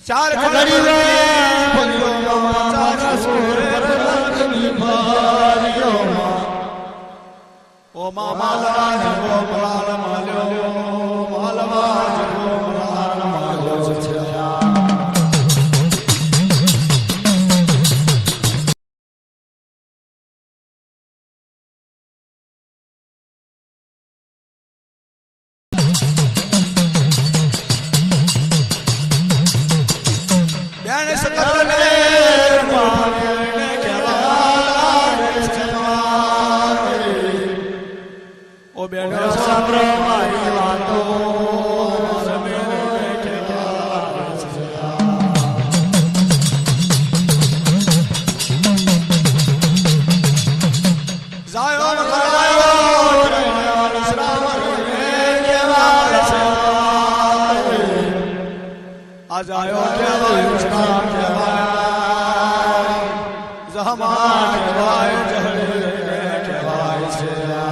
ચાર ઘડી રે પંજો ચાર સુર પરલની માર્યો ઓ માલા જવો માલ માલ્યો માલવા જવો માલ માલ્યો છયા आज आयो केवाय कृष्णा केवाय जहमान केवाय जहरे केवाय छया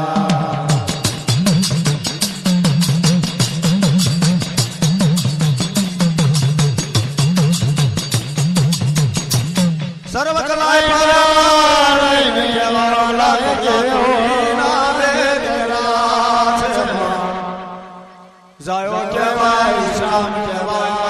सर्व कलाय पाराय केवाय लागे नामे तेरा छया जायो केवाय श्याम केवाय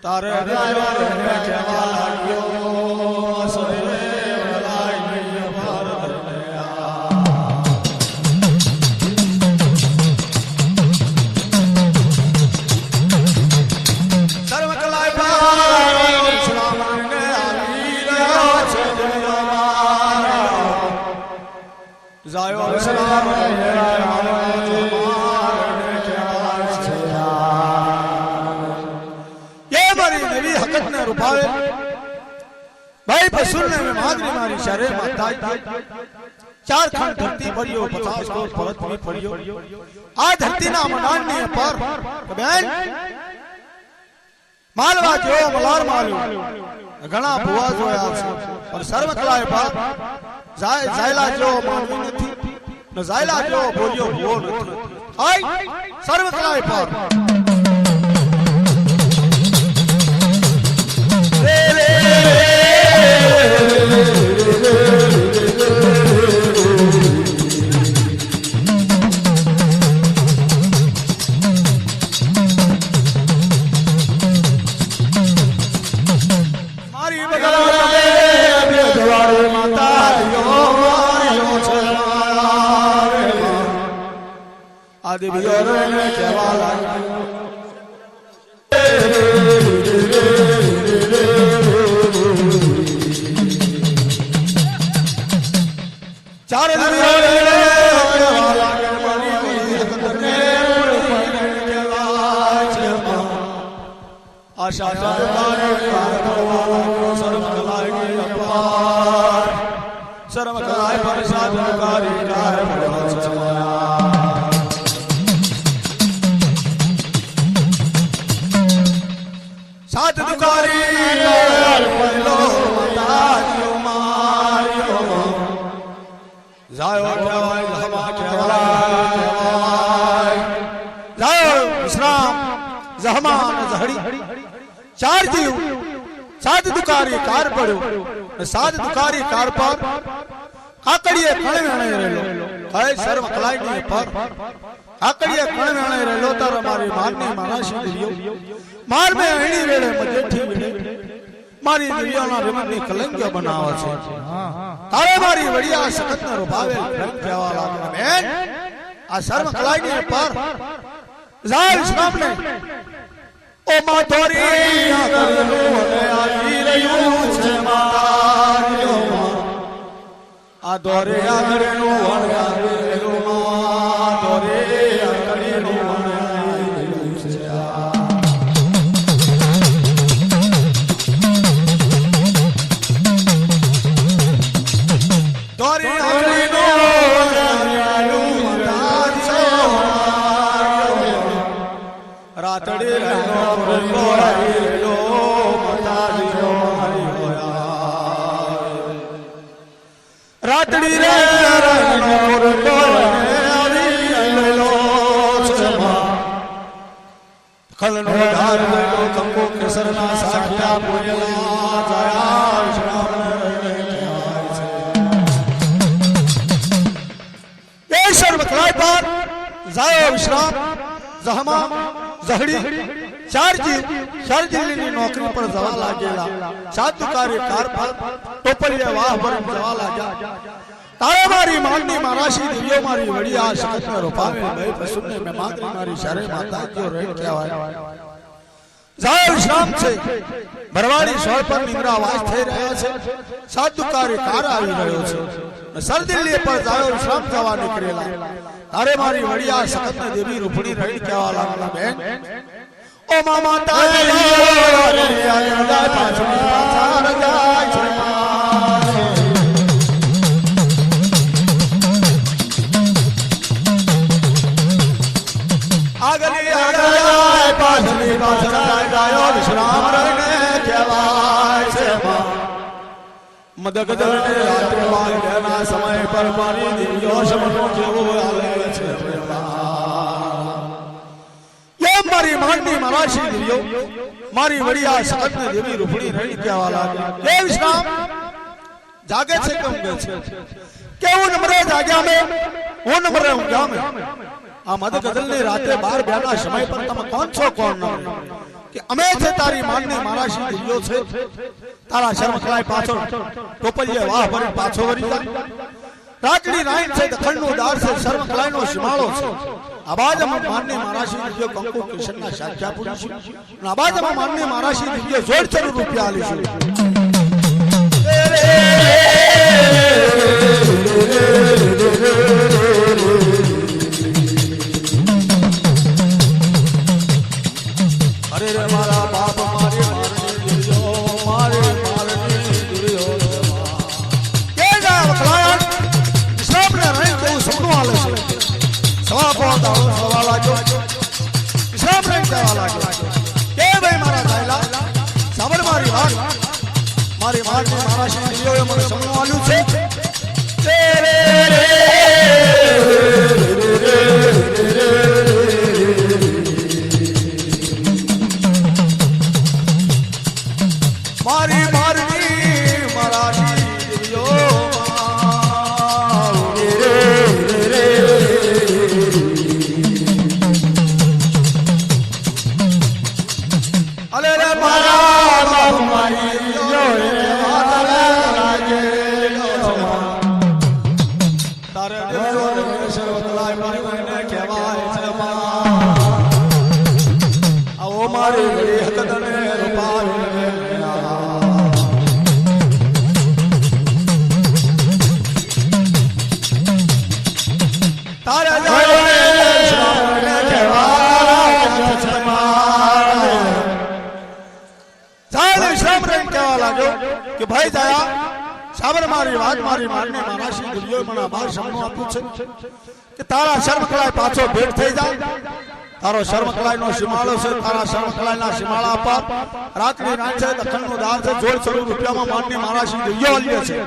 तारे केवा लाग्यो सरे भलाई नहीं भारत सर्व कलाय श्राम ने जायो श्राम रूपावे भाई पसुरने में मादरी मारी शरे माता चार खंड धरती भरियो 50 कोस परत भी भरियो आ धरती ना मनानी पर बहन मालवा जो मलार मालो घणा भुआ जोया पर सर्व कलाए बाप जायला जो मानवी नथी न जायला जो बोलियो भुओ नथी आई सर्व कलाए पर आदि बियोरे ने केवा लाग्यो चार बियोरे ने केवा लाग्यो मारी अंदर ने केवा छमा आशा जाने सर्व कलाय की अपार सर्व कलाय पर साधनकारी काय भगवान छमाया सात दुकारी पल्लो मारियो मारियो जायो केवाय हमा केवाय जायो विश्राम जहमान जहड़ी चार जीव सात दुकारी कार पड़ो सात दुकारी कार पर काकड़िए कण में रेलो है सर्व कलाई नहीं पर काकड़िए कण में रेलो तार मारी मारने माना शिवलियो मार में अणी वेले मजेठी वेले મારી દિવ્યાના રમણની કલંક્ય બનાવે છે તારે મારી વડિયા સખતને રૂપાવે કહેવા લાગે બેન આ સર્વ કલાઈની પર જાલ સામને ઓ માધોરી આ કરનું આવી રહ્યું છે માર્યો આ દોરે આગળનું વણગાવેલું માં દોરે આગળનું વણગાવેલું છે દોરે આગળનું વણગાવેલું મતાજો રાતડે રાનો બોલાવેલો મતાજો રાતડી રે રંગોર તોરે આવી આવેલો છમા ખલનો ધાર લેલો કંકો કેસરના સાખ્યા પૂજલા જયા શ્રામ એ સર્વ કલાય પર જાયો વિશ્રામ જહમા જહડી ચાર દિલ્હીની નોકરી પર જવા લાગેલા સાધુ કાર્યકાર પર ટોપલિયા વાહ પર જવા લાગ્યા તારે મારી માંગની મારાશી દિવ્યો મારી વડિયા સખતને રૂપાવે ભાઈ પશુને મે માંગની મારી શરે માતા જો રહે કહેવાય જાયો વિશ્રામ છે ભરવાડી સોળ પર નિંદ્રા વાસ થઈ રહ્યા છે સાધુ કાર્યકાર આવી રહ્યો છે સર દિલ્હી પર જાયો વિશ્રામ જવા નીકળેલા તારે મારી વડિયા સખતને દેવી રૂપણી રહી કહેવા લાગલા બેન ઓ મામા તારે આગલી આગળ પાછલી પાછળ ગાયો વિશ્રામ રહીને કહેવાય છે મદગદરને રાત્રે વાગ્યાના સમય પર મારી દિવ્યો સમનો જેવો આવે છે મારી માંડની મારાશી દિવ્યો મારી વડિયા સખતને દેવી રૂપણી રહી કહેવા લાગે એ વિશ્રામ જાગે છે કેમ કે છે કે હું નમરે જાગ્યા મે હું નમરે ઊંઘ્યા મે આ મદગદલની રાતે 12 બેના સમય પર તમે કોણ છો કોણ ન કે અમે છે તારી માંડની મારાશી દિવ્યો છે તારા શર્મ ખલાય પાછળ ટોપલીએ વાહ ભરી પાછો વરી જા રાતડી રાઈન છે દખણનો દાર છે શર્મ ખલાયનો શિમાળો છે આબાજમાં માનની મારાશી દિવ્યો કંકુ કિશનના સાખ્યા પૂરીશું આબાજમાં માનની મારાશી દિવ્યો જોડ ચરૂ રૂપિયા આલીશું અરે રે મારા બાપ મારે મારણી દિવ્યો મારે મારણી દિવ્યો કે જા વખલાયણ વિશ્રામને રહી કેવું સપનું આલે છે સવા પહોંચાડો સવા લાગ્યો વિશ્રામ રહી જવા લાગ્યો કે ભાઈ મારા દાયલા સાબર મારી વાત મારી મારને મારાશી દિવ્યોએ મને સપનું આલ્યું છે મારી મારની મારાશી દિવ્યો અલે રે મારા બાપ મારી દિવ્યો લાગે તારે દિવ્યો સર્વતલાય મારી મને કહેવાય છે આવો મારી વડી હકદને રૂપાવે કે ભાઈ દયા સાબર મારી વાત મારી મારને મારાશી દિવ્યો મને બાર શબ્દો આપ્યું છે કે તારા શર્મ કલાય પાછો ભેટ થઈ જાય તારો શર્મ કલાયનો શિમાળો છે તારા શર્મ કલાયના શિમાળા પર રાતની રાત છે દખણનો દાર છે જોડ ચરૂ રૂપિયામાં મારને મારાશી દિવ્યો આલ્યો છે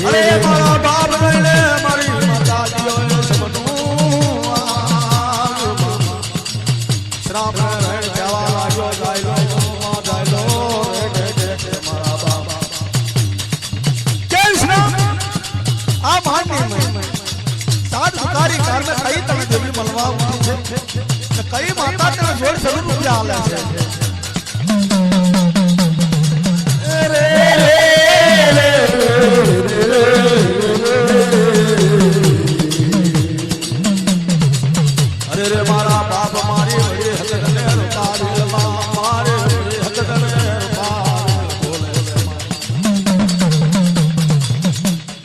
અરે મારા બાપ ને મારી માતા દિયો મળવા ઉઠી છે કઈ માતા તને જોડ જરૂર રૂપિયા આલે છે અરે રે મારા બાપ મારી વડી હકને રૂપારી મારે વડી હકને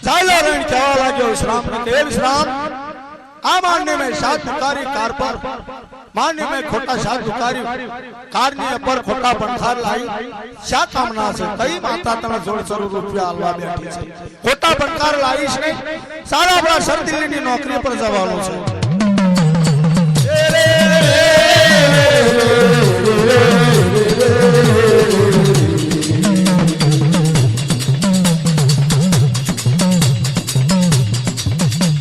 ચાલો રણ કહેવા લાગ્યો વિશ્રામ ને કે વિશ્રામ આ માનને મેં સાત દુકારી કાર પર માનને મેં ખોટા સાત દુકારી કારની પર ખોટા બંધાર લાઈ શા કામના છે કઈ માતા તને જોડ જરૂર રૂપિયા આલવા બેઠી છે ખોટા બંધાર લાવીશ ને સારા આપણા સરદિલ્હીની નોકરી પર જવાનું છે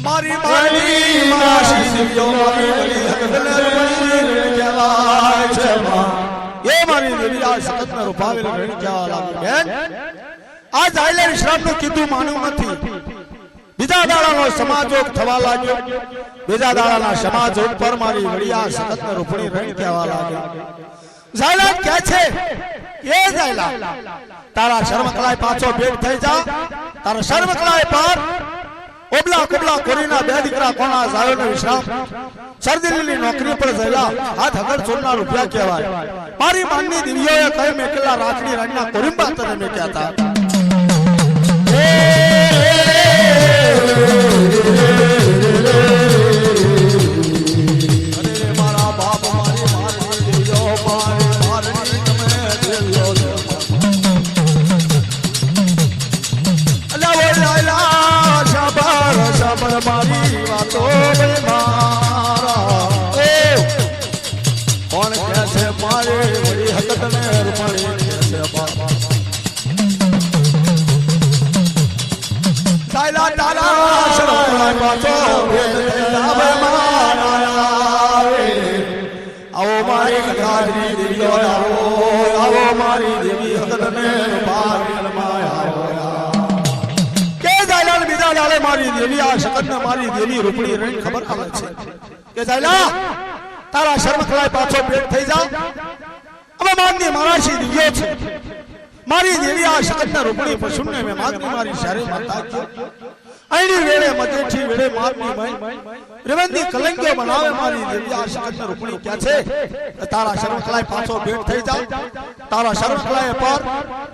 મારી મારી માસી દિવ્યો મારી વડી હકને રૂપારી કહેવાય છે એ મારી દેવી આ સતતને રૂપાવેલ રણ કહેવા લાગી બેન આ જાયલે વિશ્રામનું કીધું માન્યું નથી બીજા દાડાનો સમાજોગ થવા લાગ્યો બીજા દાડાના સમાજોગ પર મારી વડી આ સતતને રૂપણી રણ કહેવા લાગ્યો જાયલા કહે છે એ જાયલા તારા શર્મકલાય પાછો ભેટ થઈ જા તારા શર્મકલાય પર ઓબલા કબલા કોરીના બે દીકરા કોના જાયોને વિશ્રામ સરદિલ્હીની નોકરી પર જયેલા હાથ હગર છોડના રૂપિયા કહેવાય મારી માનની દેવીઓએ કહી મેકેલા રાખડી રાણીના કોરિંબા તને મેક્યા હતા અરે મારા બાપ મારી મારી દેવીઓ મારી મારી તમે દેવીઓ અલ્લાહ વલ્લા શાબર મારી વાતો મારા કોણ કહે છે મારે વડી હકને રૂપાણી કહે છે બાબા સાયલા તારા શરણાઈ પાછો આવે મારા આવો મારી કથારી દેવીઓ આવો મારી દેવી હકને રૂપાણી મારી દેવી આ શકતને મારી દેવી રૂપણી રણ ખબર આવે છે કે જાયલા તારા શર્મખલાય પાછો પેટ થઈ જા અમે માનની મારાશી દિવ્યો છે મારી દેવી આ શકતને રૂપણી પશુને મે માગની મારી શારે માતા કે આઈની વેળે મજેઠી વેળે મારની મય રેવંદી કલંક્યો બનાવે મારી દેવી આ શકતને રૂપણી ક્યાં છે તારા શર્મખલાય પાછો પેટ થઈ જા તારા શર્મખલાય પર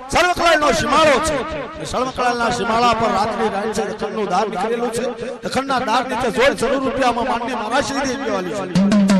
શર્મખલાયનો સીમાળો છે શર્મખલાયના સીમાળા પર રાત્રિ રાત છે દખણનું દાર નીકળેલું છે દખણના દાર નીચે જોડ જરૂર રૂપિયામાં માનની મારાશી દેવી વાલી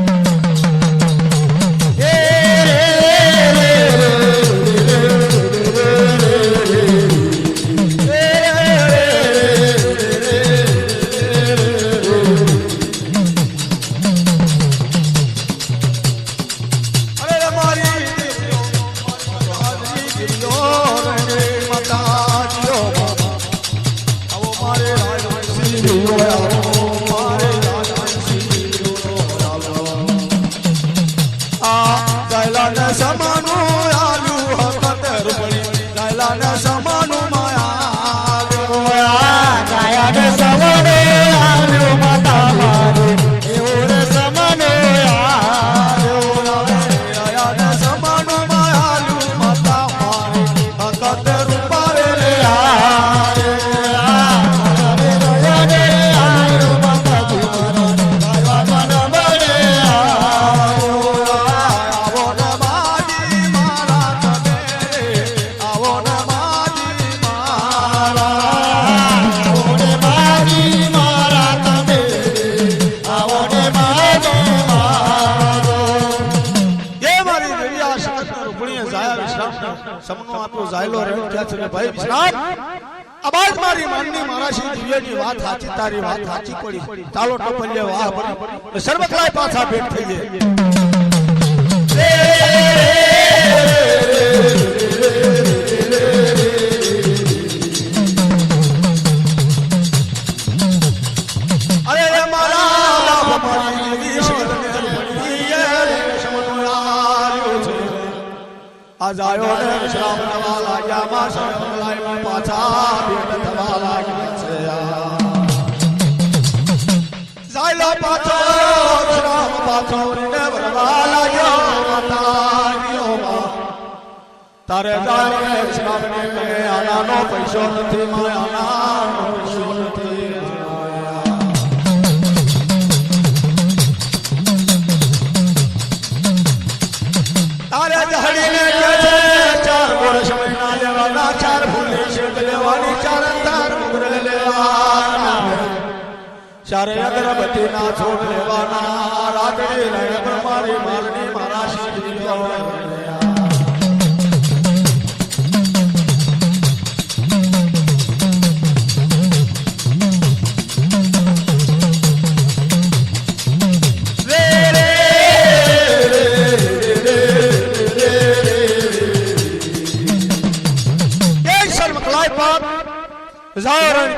સમનો આપો જાયલો રે કે છે કે ભાઈ વિશ્રામ અબાજ મારી માનની મારાશી દિવ્યની વાત સાચી તારી વાત સાચી પડી ચાલો ટપલ્ય વાહ પડી સર્વકલાય પાછા ભેટ થઈ અરે રે મારા બાપ મારી દેવી આજાયો ને વિશ્રામ થવા લાગ્યા માં સર્વકલાય પાછા ભેટ થવા લાગ્યા છે જાયલો પાછો કરવા લાગ્યો તારે જાણે શ્રાવણે કહે આનાનો પૈસો નથી મારે આનાનો પૈસો નથી તારે જહડીને કહે છે 4 વર્ષ મહિના લેવાના 4 ફૂલની શેક લેવાની 4 અંધાર મુગર લેવાના 4 અગરબત્તી ના છોડ લેવાના રાત્રે રહે મારી માલની મારા શીરી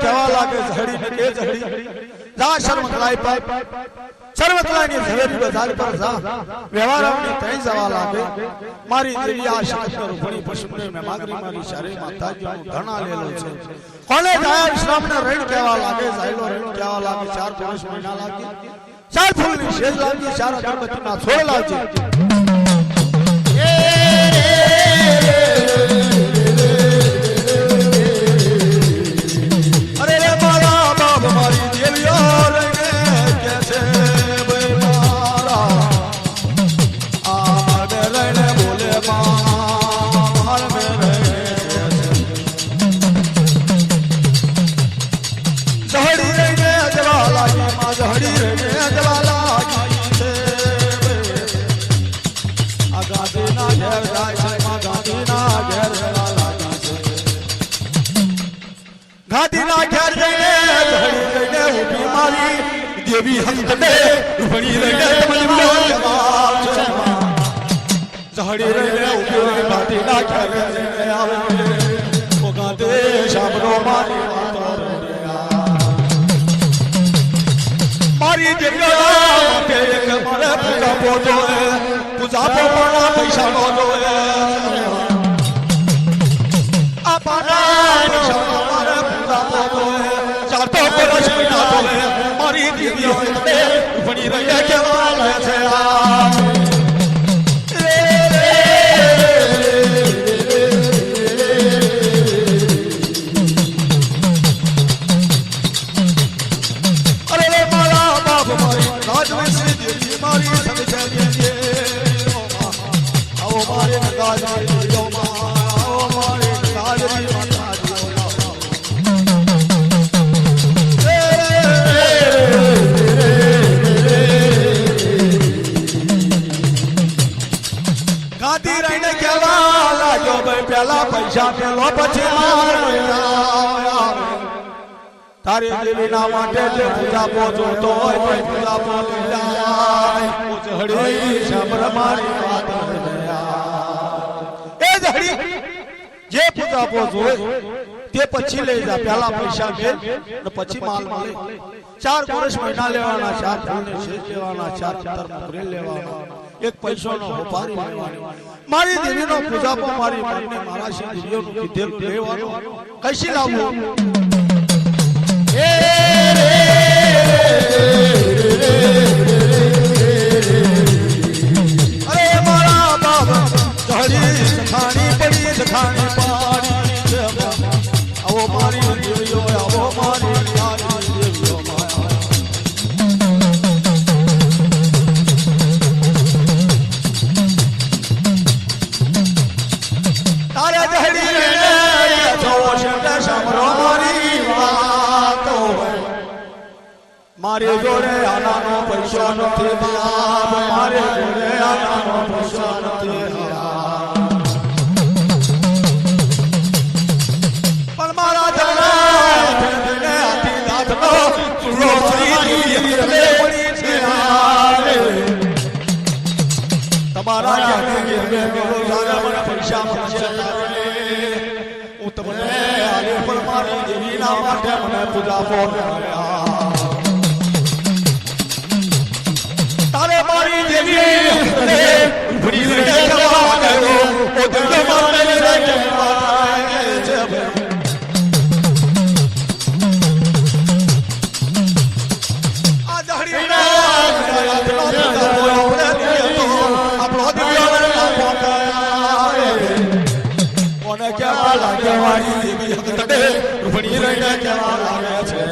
કેવા લાગે ઝડી કે ઝડી જા શર્મકલાઈ પાપ શર્મકલાઈની ઝવેરી બજાર પર જા વ્યવહારની તઈ જવા લાગે મારી દેવી આ શાસ્ત્ર ભણી પશુને મે માગરી મારી શારે માતાજીનું ધણા લેલો છે કોને જાય શ્રામને રેણ કેવા લાગે જાયલો રેણ કેવા લાગે 4 વર્ષ મહિના લાગે 4 ફૂલની શેજ લાગે 4 અગરબત્તીના છોડ લાગે દેવી હંતને ઉભણી રહીને મજબૂર જવાબ છે ઝહડી રહીને ઉભી ગાતી ના કરે આવે ઓ ગાતે શામનો મારી વાતો મારી જગ્યા માટે એક મારે પૂજા પોજો પૂજા પોવાના પૈસા નો જોએ આ પાના પૈસા મારે પૂજા પોજો ચારતો વર્ષ મહિના જોએ મારી દીવીઓ ઉભણી રહી કેવા લે છે અરે મારા બાપ મારી રાજવંશી દેવી મારી સમજે આવો મારે ગાજરી આવો મારે ગાજરી પેલા પૈસા પેલો પછી તારી દેવીના માટે જે પૂજા પોજો તો હોય પૂજા પોજી જાય ઉજહડી શબર મારી વાત એ જહડી જે પૂજા પોજો તે પછી લઈ જા પેલા પૈસા મેલ ને પછી માલ મળે 4 વર્ષ મહિના લેવાના 4 ફૂલને શેજ લેવાના 4 અંતર મુગરે લેવાના એક પૈસો નો હોપારી લેવાનો મારી દેવીનો પૂજા પર મારી મનને મારા શિવજીઓનું કીધેલું લેવાનું કઈથી લાવવું અરે મારા બાબા ઝહડી સખાણી પડી સખાણી પાડી આવો મારી દેવીઓ આવો મારી દેવીઓ તારે ઝહડી રે જો શબ્દ સાંભળો મારી વાતો મારી જોડે આનાનો પૈસો નથી બાપ મારી જોડે આનાનો પૈસો નથી પણ મારા જણા હાથી દાંતનો ચૂલો ફરી પડી છે તમારા ઘરે મને પૈસા મળશે હું તમને આલે પણ મારી દેવીના માટે મને પૂજા પોર્યા તારે મારી દેવી ઉભરી રહે જવા દો ઓ દિલ મારે રહે જવા છે આ જહડીના મારી દેવી હકતડે રૂપણી રહીને કેવા લાગે છે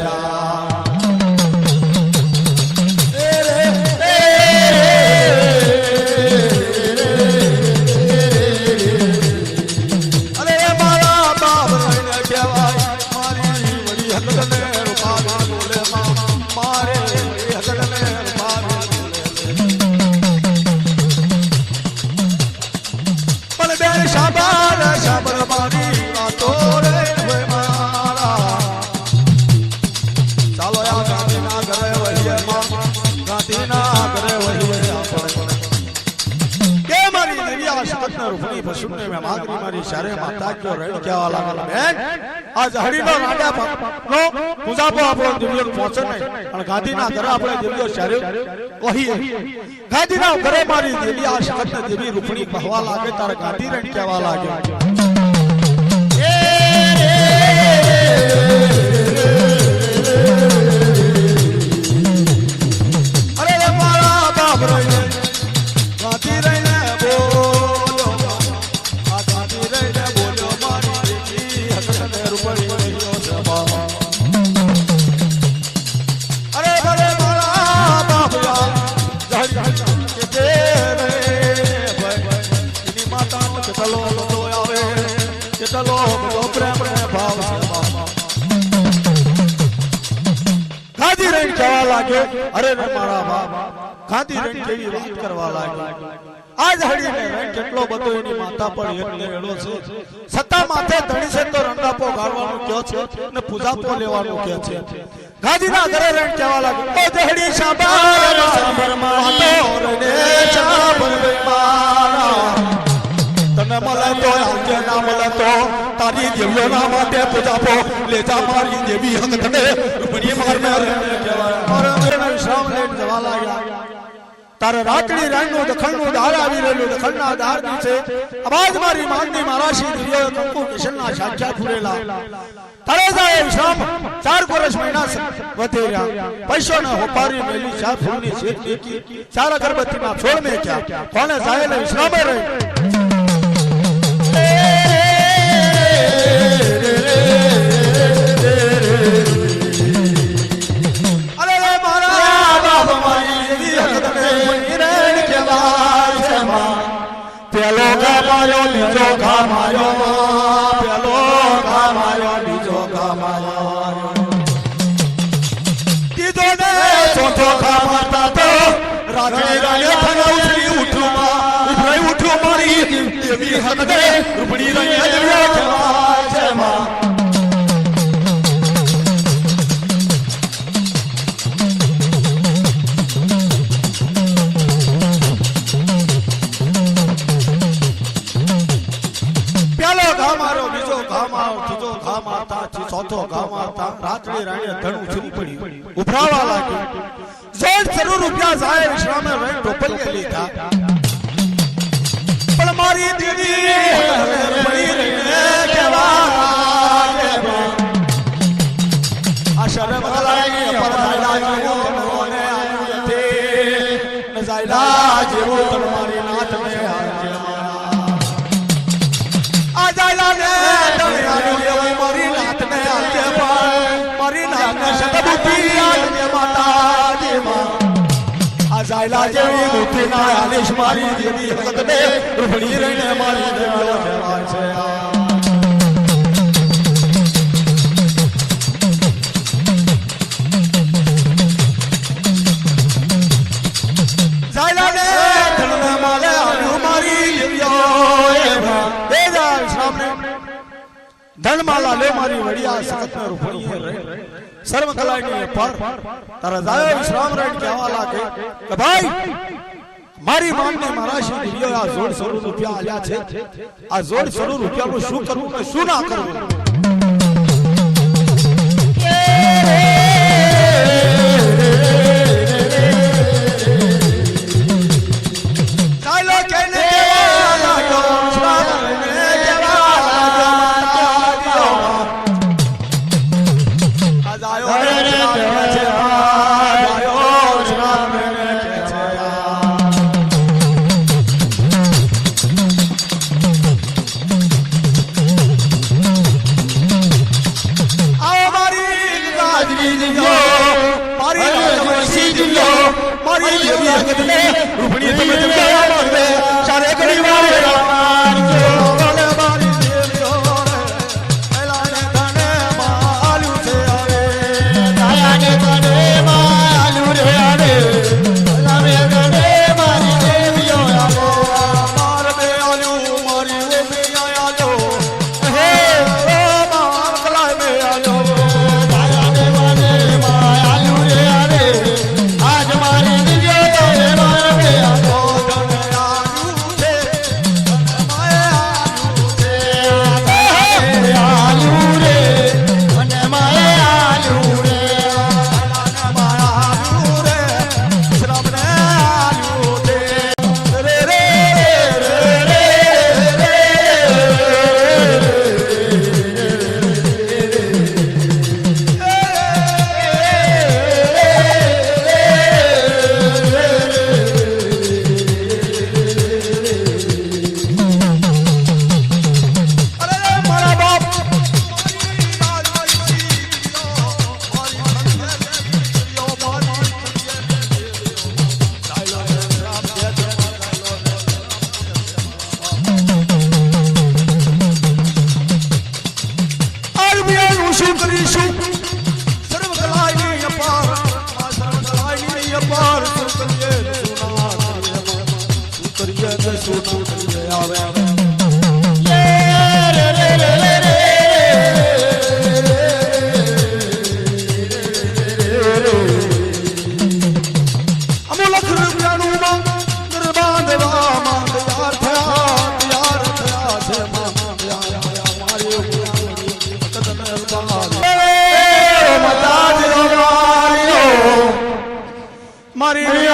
ગાંધીના ઘરે આપણે દેવીઓ ગાંધીના ઘરે મારી દેવી આ શક્ત દેવી રૂપણી કહેવા લાગે તારે ગાંધી રણ કહેવા લાગે અરે મારા બાપ રહીને ગાંધી રહીને બોલો આ ગાંધી રહીને બોલો મારી દેવી હકતને રૂપણી રહ્યો સભા ગાંધી રણ કહેવા લાગે અરે મારા બાપ ગાંધી રણ કેવી વાત કરવા લાગે આજ હડીને રણ કેટલો બધો એની માતા પર એક એડો છે સત્તા માથે ધણી છે તો રંગાપો ગાળવાનું કહે છે અને પૂજાપો લેવાનું કહે છે ગાંધીના ઘરે રણ કહેવા લાગે ઓ જહડી શાબાર માતો રને ચાબર મારા તને મળે તો આજે ના મળે તો તારી દેવીઓના માટે પૂજાપો લેજા મારી દેવી હકતને રૂપણી મારને કહેવાય વિશ્રામ લઈને જવા લાગ્યા તારે રાતડી રાણનું દખણનું દાર આવી રહેલું દખણના દાર છે અવાજ મારી માંગની મારાશી દેવીઓએ કંકુ કિશનના સાક્ષાત ફૂરેલા તારે જાય વિશ્રામ 4 વર્ષ મહિના વધે રહ્યા પૈસો ને હોપારી મેલી 4 ફૂલની શેક દેખી 4 અગરબત્તીના છોડ મે ક્યાં કોને જાય ને વિશ્રામે રહે બીજો ગામાયો પેલો ગામાયો બીજો ગામાયો દીધો ને ચોથો ગામાતા તો રાજી રાણે થના ઉઠી ઉઠુમાં ઉભરાઈ ઉઠ્યો મારી દેવી હકદે રૂપડી રંગે દેવ્યા કહેવાય છે માં ચોથો ગામમાં રાત્રે રાણે ધણું છરી પડી ઉભરાવા લાગી જોડ જરૂર રૂપિયા જાય વિશ્રામે રહીને ટોપલીએ લીધા પણ મારી દેવી પડી રહીને કહેવા આ શરમ ગલાઈ પર જાયલા જેવો તનોને આતે જાયલા જેવો તમારી નાથને હાજે આ જાયલા ને દળિયા મારી નાથને હાજે મારી નાથને શતબુદ્ધિ આજે માતાજી માં આ જાયલા જેવી બુદ્ધિ ના આલિશ મારી દેવી હકતને રૂપણી રહીને મારી દેવીઓ કહેવાય છે ધનમાલા લે મારી વડિયા સખત મે રૂપણીએ રહે સર્વ કલાની પર તારા જાય વિશ્રામ રહે કહેવા લાગે કે ભાઈ મારી માંગને મારાશી દિવ્યો આ જોડ 100 રૂપિયા આલ્યા છે આ જોડ 100 રૂપિયાનું શું કરવું કે શું ના કરવું ચાલો કેને કેવા લાગ્યો તું કરી આવે અમુલખ રૂપિયાનું મંત્ર બાંધવા માંગ તૈયાર થયા છે મારી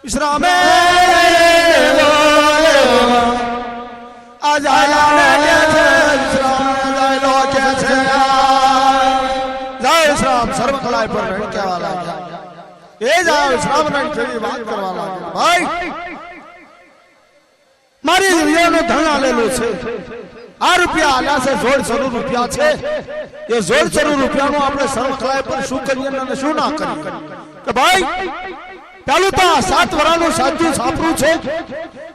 વિશ્રામે સર્વ કલાય પર રણ કહેવા લાગ્યા એ જ આવે શ્રાવણ જેવી વાત કરવા લાગ્યા ભાઈ મારી વિયાનો ધન આલેલો છે આ રૂપિયા આલ્યા છે જોડ જરૂર રૂપિયા છે એ જોડ જરૂર રૂપિયાનો આપણે સર્વ કલાય પર શું કરીએ અને શું ના કરીએ કે ભાઈ પેલું તો 7 વર્ષનું સાચું છાપરું છે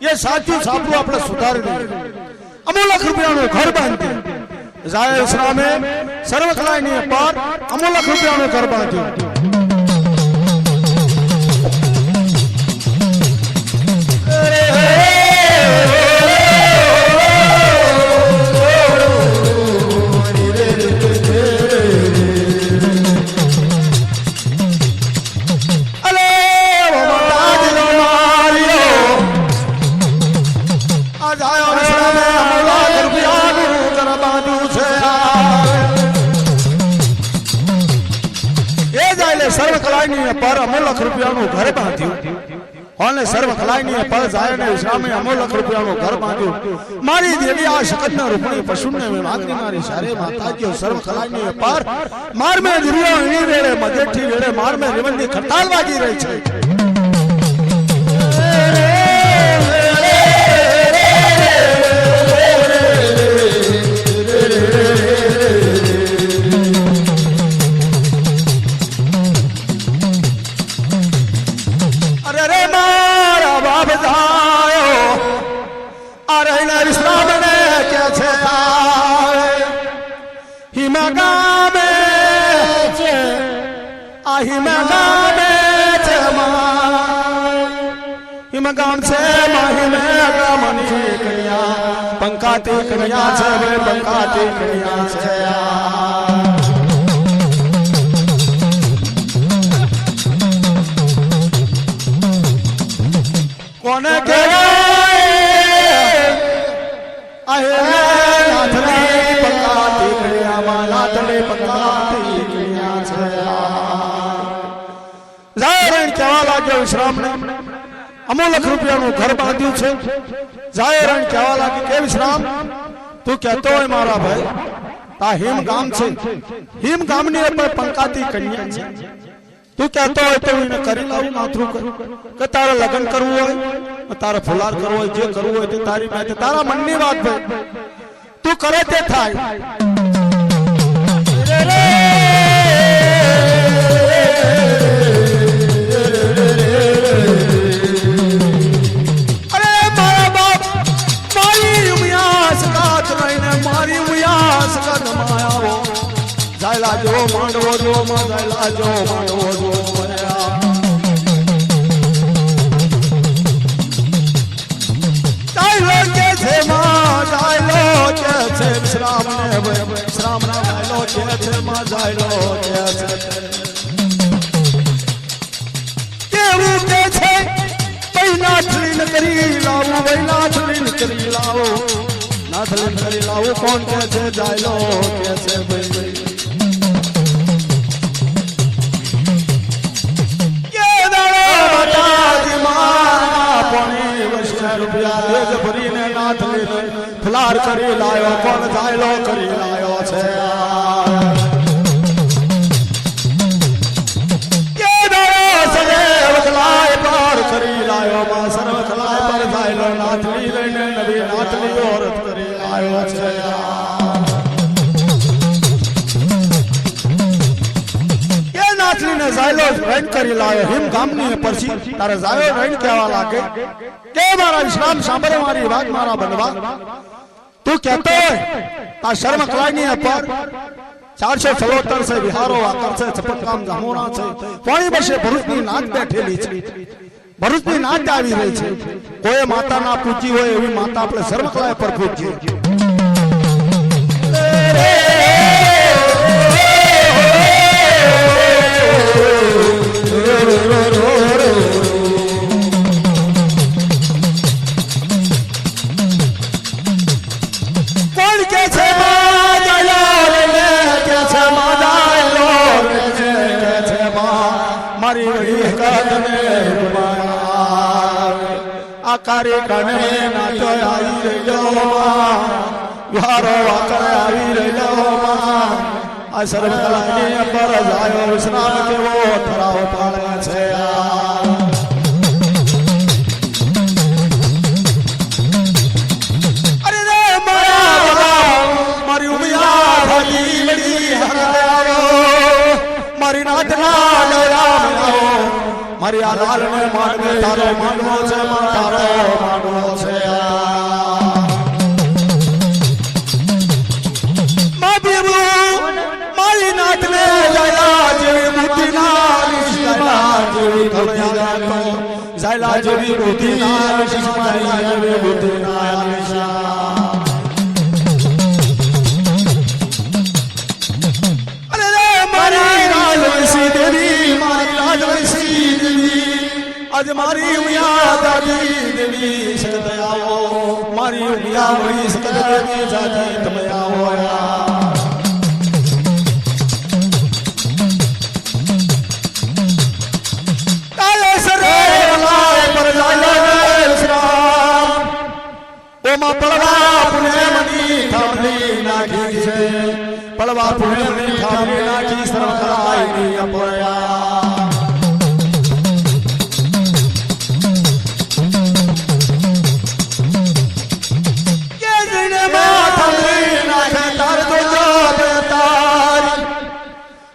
એ સાચું છાપરું આપણે સુધારી દઈએ અમુલખ રૂપિયાનું ઘર બાંધ્યું જાહેર શ્રામે સર્વકલાયની પર અમુલખ રૂપિયાનું ઘર બાંધ્યું સર્વકલાયની પર અમુલખ રૂપિયાનું ઘર બાંધ્યું અને સર્વકલાયની પર જાય ને વિશ્રામે અમુલખ રૂપિયાનું ઘર બાંધ્યું મારી દેવી આ શકતના રૂપણી પશુને મે માગની મારી સારે માતાજીઓ સર્વકલાયની પર માર મે દુરિયા ઈણી વેળે મગેઠી વેળે માર મે રેવલની ખટાલ વાગી રહી છે गाम से माही में गामनी कन्या पंकाती कन्या से वे पंकाती कन्या से कोने के आहे नाथनी पंकाती कन्या मा नाथनी पंकाती कन्या से जारण केवा लाग्यो विश्राम ने અમુલખ રૂપિયાનું ઘર બાંધ્યું છે જાહેરણ કહેવા લાગી કે વિશ્રામ તું કહેતો હોય મારા ભાઈ આ હિમ ગામ છે હિમ ગામની ઉપર પંકાતી કન્યા છે તું કહેતો હોય તો એને કરી લાવું નાથરું કરું કે તારે લગ્ન કરવું હોય તારે ફુલાર કરવો હોય જે કરવું હોય તે તારી પાસે તારા મનની વાત ભાઈ તું કરે તે થાય જાયલા જો માંડવો જો જાયલા જો માંડવો જો જાયલો કે છે માં જાયલો કે છે શ્રામ ને શ્રામ ના જાયલો કે છે માં જાયલો કે છે કેવું કે છે બૈનાથલીન કરી લાવો બૈનાથલીન કરી લાવો નાથલીન કરી લાવો કોણ કે છે જાયલો કે છે ભાઈ ફલાર કરી લાયો કોણ જાયલો કરી લાયો છે કે દરો સદેવ કલાય પાર કરી લાયો માં સર્વ કલાય પર જાયલો નાથલી લઈને નવી નાથલી ઓરત કરી લાયો છે કે નાથલી ને જાયલો રૈન કરી લાયો હિમ ગામની પરસી તારે જાયો રૈન કહેવા લાગે કે મારા વિશ્રામ સાંભળે મારી વાત મારા બનવા તું કહેતો તા શર્મ કલાની પર 476 છે વિહારો આકર છે ચપટકામ જામોરા છે પાણી બસે ભરૂચની નાચ બેઠેલી છે ભરૂચની નાચ આવી રહી છે કોઈ માતા ના પૂજી હોય એવી માતા આપણે શર્મ કલાય પર પૂજીએ આકારે કણે નાચો આવી રહ્યો વિહારો આકરે આવી રહ્યો આ સર્વકલાની પર જાયો વિશ્રામ કેવો થરાવ પાળે છે અરે રે મારી ઉમિયા ભાગી લડી હરાયો મારી નાચના લયા મારી આ લાલ ને માંડવે તારો માંડવો છે તારો માંડવો છે મારી નાથ ને જાયલા જેવી બુદ્ધિ ના જેવી જાયલા જેવી બુદ્ધિ ના જેવી બુદ્ધિ ના आज मारी उमिया दादी देवी सकत आओ मारी उमिया वही सकत देवी जाती तुम आओ काले सरे लाए पर लाए विश्राम ओ मा पड़वा पुणे मनी थामली नाखी से पड़वा पुणे मनी थामली नाखी सर्व खलाई नी अपोया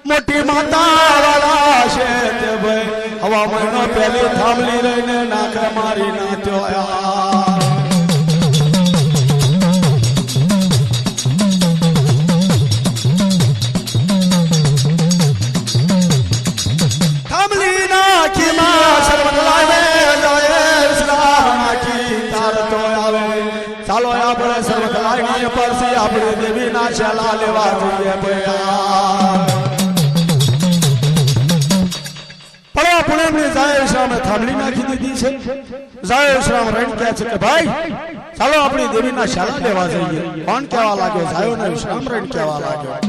मोटी माता वाला शेत भाई हवा महीनो पहले थामली रहीने नाक मारी नाचो थामली नाखी मां शर्मत लावे जाए विश्राम नाखी तार तो आवे चालो આપણે શર્મત લાગી પરસી આપણે દેવી ના શાલા લેવા જોઈએ ભયા पुणे में जाए विश्राम थामली नाखी दीदी छे जाए विश्राम रण कहे छे के भाई चलो अपनी देवी ना शाला लेवा जाइए कोण कहवा लाग्यो जायो ने विश्राम रण कहवा लाग्यो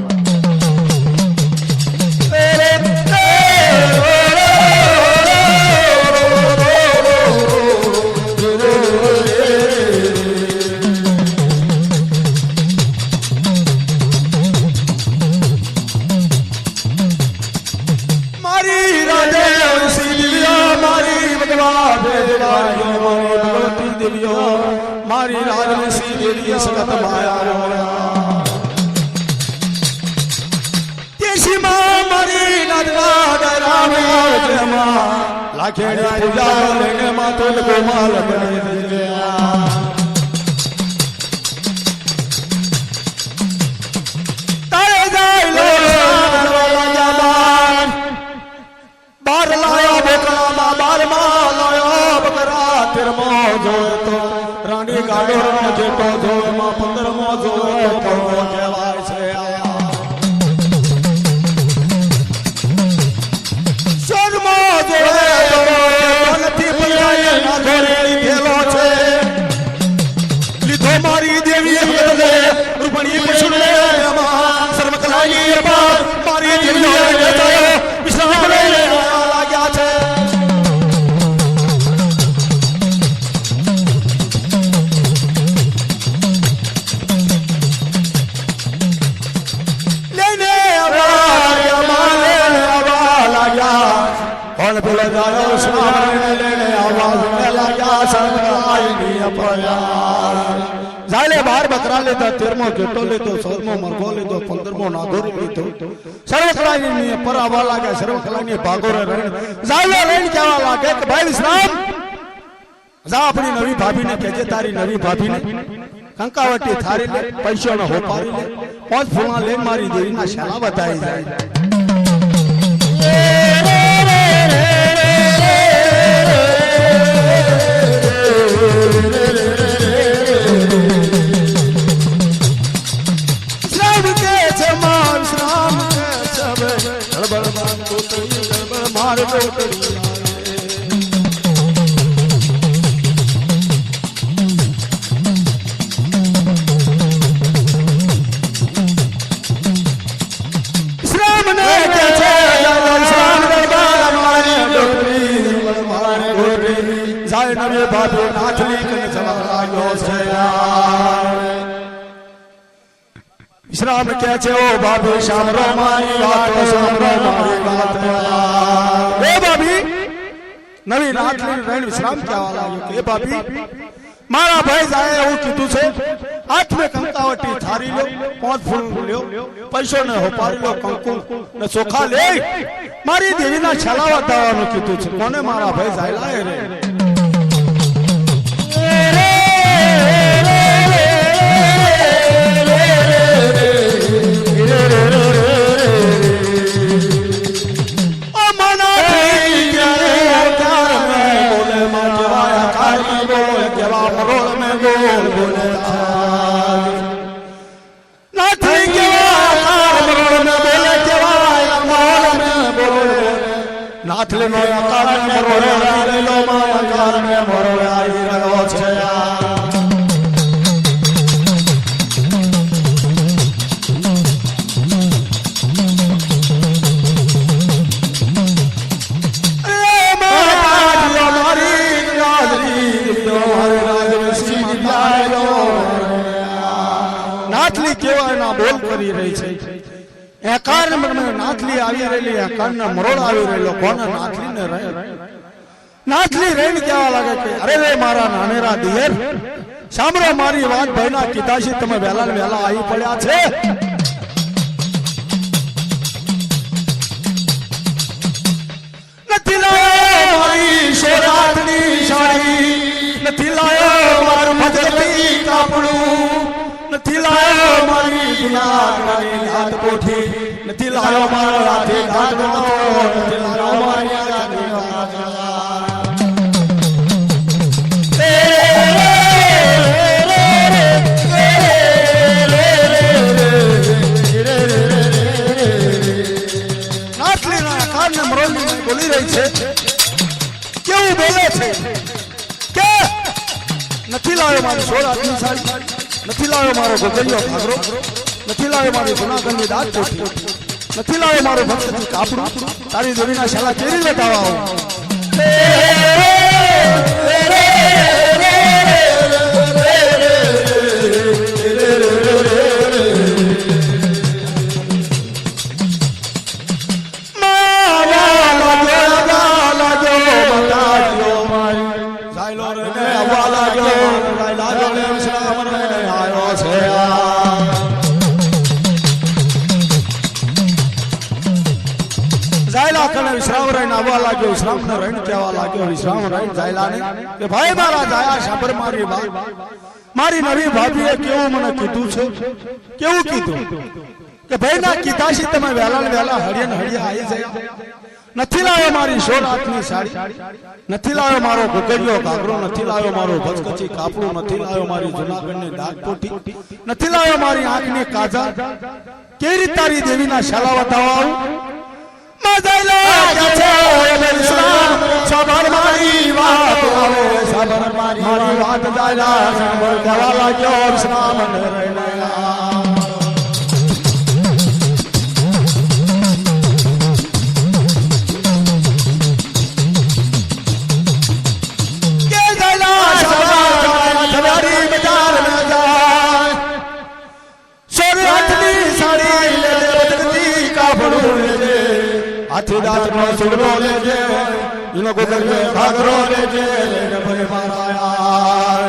मारी राजवंशी देवी सकत माया तेसी मां मारी नदना राम जमा लाखेड़ी पूजा लेने मातो गोमाल बने गया तारे जाय लो जबान बार लाया बोकरा बार मा लाया बकरा तिरमो जो तो रानी गाडो जे तो जो मा 15 मो जो तो कहेवाय छे सोन मो जो નથી પલાય ના ઘરેડી થેલો છે લીધો મારી દેવી બદલે રૂપણી પછુડે સર્વકલાઈ અપાર મારી દેવી જયો વિશ્રામ લે લાગ્યા છે कौन बोले जायो सुनाने लेने आवाज में लगा सब आई नहीं अपया जाले 12 बकरा लेता 13मो घेटो लेतो 14मो मरघो लेतो 15मो नागोरी लेतो सर्वकलानी ने परावा लागे सर्वकलानी भागोरे रण जाले रेण केवा लागे कि भाई विश्राम जा अपनी नवी भाभी ने कहे तारी नवी भाभी ने कंकावटी थारी ले पैसो न हो पारी ले 5 फूला ले मारी देवी ना शाला बताई जाए विश्राम क्या छे ओ भाभी शामरो मारी बात शामरो मारी बात ए भाभी नवी नाथली रेण विश्राम क्या वाला ए भाभी मारा भाई जाए એવું કીધું છે હાથ મે કંકાવટી થારી લો 5 ફૂલ લ્યો પૈસો ને હોપારી લો કંકુ ને ચોખા લે મારી દેવીના છલાવા દાવાનું કીધું છે કોને મારા ભાઈ જાય લાય રે नाथले नो आकार में मरोड़े आले लो मा आकार में मरोड़े आई रहो छे ए मारी हमारी राजरी तो हमारे राज में सीध लायो नाथली केवा ना बोल करी रही छे एकार में नाथली આવી રહેલી એકાર ને મરોડ આવી રહેલો કોણ નાથલી ને રહે નાથલી રેણ કેવા લાગે કે અરે રે મારા નાનેરા દિયર સાંભળો મારી વાત ભાઈના કીધાશી તમે વેલા ને વેલા આવી પડ્યા છે નથી લાયો મારી શોરાતની સાડી નથી લાયો મારું ભગતી કાપડું નથી લાયો મારી ગુલાબની હાથ કોઠી નથી લાયો મારો રાધે ઘાટનો નથી લાયો મારી રાધે નાથલીના કારણે મરોલી બોલી રહી છે કેવું બોલે છે કે નથી લાયો મારી સોરાતની સાડી નથી લાયો મારો ગોગલિયો ભાગરો નથી લાયો મારી ગુનાગંદી દાંત કોઠી નથી લાયો મારો ભક્તજી કાપડું તારી દેવીના શાલા કેરી બતાવા विश्राम रही आवा लाग्यो विश्राम ने रही कहवा लाग्यो विश्राम रही जायला ने के भाई मारा जाया साबर मारी बात मारी नवी भाभी केवू मने कीधुं छे केवू कीधुं के भाई ना कीधाशी तमे वेला ने वेला हड़िया ने हड़िया आई जाय નથી લાયો મારી સોરાતની સાડી નથી લાયો મારો ગોગરિયો ઘાઘરો નથી લાયો મારો ભચકચી કાપડું નથી લાયો મારી જુનાગઢની દાગ પોઠી નથી લાયો મારી આંખની કાજા કેરી તારી દેવીના શાલા બતાવાઉં મજાઈલા કે છે વિશ્રામ સબર મારી વાત આવે સબર મારી વાત જાયલા સબર કહેવા લાગ્યો વિશ્રામ ને રહેલા हाथी दांत नो सुड़ो लेजे इनो गोगरियो घाघरो लेजे लेने भले मारा यार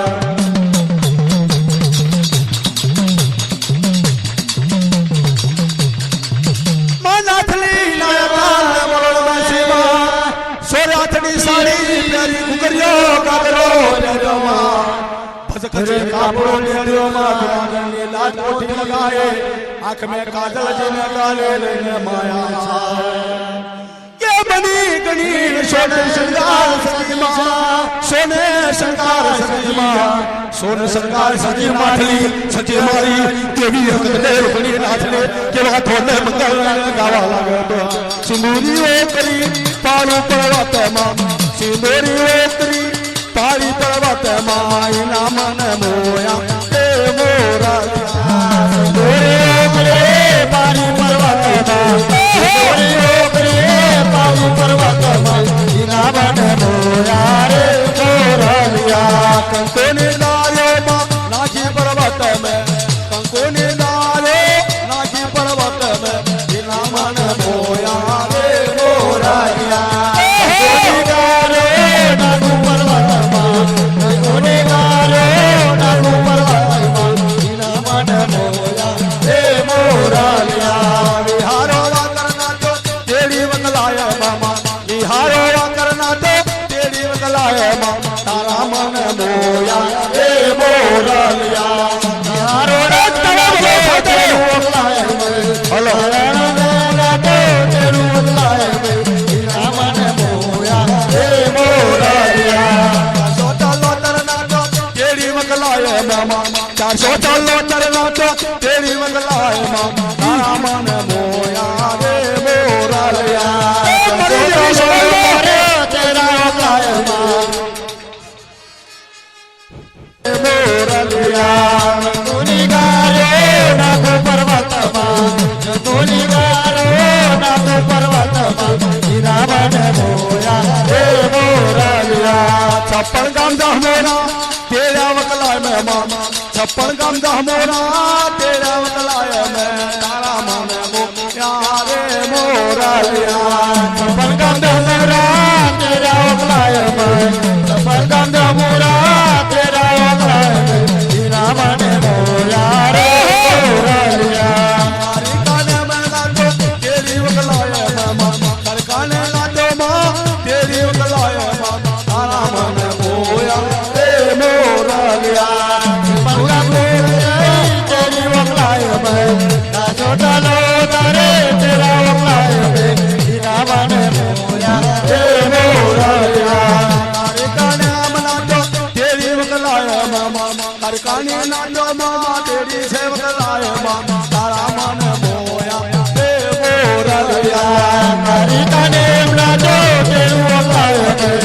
भजकरे कापड़ो लेड़ियो मागने लाज कोठी लगाए आंख में काजल जिने गाले लेने माया ये बनी गनी सोने श्रृंगार सजी मां सोने श्रृंगार सजी मां सोने श्रृंगार सजी माठली सजी मारी देवी हकले बनी नाचले के हाथों में मंगल गावा लागे तो सिंदूरी ओकरी पानी पर्वत मां सिंदूरी ओकरी पानी पर्वत मां इना मन मोया ए मोरा सिंदूरी ओकरी पानी पर्वत मां सिंदूरी ओकरी पानी पर्वत मां इना मन मोया रे मोरलिया कंकोनी लायो मां नाची पर्वत में कंकोनी लायो नाची पर्वत में इना मन मोया रे मोरलिया तारा मन मोया रे मोरलिया हारो रतन हेलो तेरू लाए तारा मन मोया रे मोरलिया चलो तरना तो तेरी मंगलाए मामा 400 चलो तरना तो तेरी मंगलाए मामा तारा मन मोया रे मोरलिया तेरा मंगलाए मोरलिया तूनी गारो नागो पर्वत तूनी गारो नागो पर्वत हीरा मन मोया रे मोरलिया 56 गाम दहमोरा तेरा वकलाय में मामा 56 गाम दहमोरा तेरा वकलाय में तारा मन मोया रे मोरलिया 56 गाम दहमोरा तेरा वकलाय में 56 गाम दहमोरा तेरा वकलाय में हीरा मन मोया रे मोरलिया कारखाने में लाडो तेरी वकलाय में मामा कारखाने लाडो मां तेरी वकलाय मामा तारा मन मोया रे मोरलिया पंगा तेरी वकलाय में नाचो डालो तारे तेरा वकलाय में हीरा मन मोया रे मोरलिया कारखाने में लाडो तेरी वकलाय मामा कारखाने लाडो मामा तेरी सेवक लाय मामा तारा मन मोया रे मोरलिया कारखाने में लाडो तेरी वकलाय में